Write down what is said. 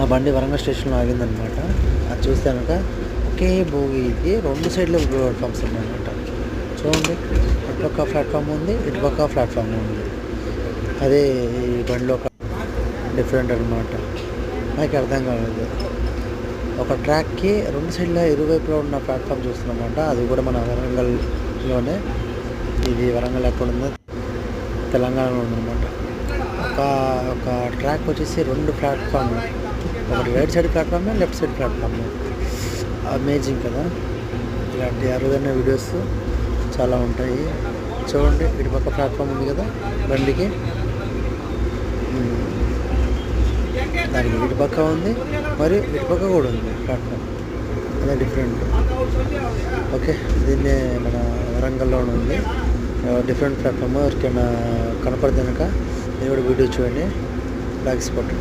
మా బండి వరంగల్ స్టేషన్లో ఆగిందనమాట. అది చూస్తే కనుక ఒకే బోగీకి 2 సైడ్లు ప్లాట్ఫామ్స్ ఉన్నాయన్నమాట. చూడండి, అటుపక్క ప్లాట్ఫామ్ ఉంది, ఇటుపక్క ప్లాట్ఫామ్ ఉంది. అదే ఈ బండిలో ఒక డిఫరెంట్ అనమాట. నాకు అర్థం కాలేదు. ఒక ట్రాక్కి 2 సైడ్ల ఇరువైపులో ఉన్న ప్లాట్ఫామ్ చూస్తున్నమాట. అది కూడా మన వరంగల్లోనే. ఇది వరంగల్ ఎక్కడుందో తెలంగాణలో ఉందన్నమాట. ఒక ట్రాక్ వచ్చేసి 2 ప్లాట్ఫామ్లు, ఒకటి right side platform, left side platform. Amazing కదా. ఇలాంటి అరుదైన వీడియోస్ చాలా ఉంటాయి. చూడండి, ఇటుపక్క ప్లాట్ఫామ్ ఉంది కదా బండికి, దానికి ఇటుపక్క ఉంది, మరియు ఇటుపక్క కూడా ఉంది ప్లాట్ఫామ్. అదే డిఫరెంట్. ఓకే, దీన్నే మన వరంగల్లో ఉంది డిఫరెంట్ ప్లాట్ఫామ్. ఎవరికైనా కనపడితే కనుక ఇది కూడా వీడియో చూడండి, లైక్స్ కొట్టండి.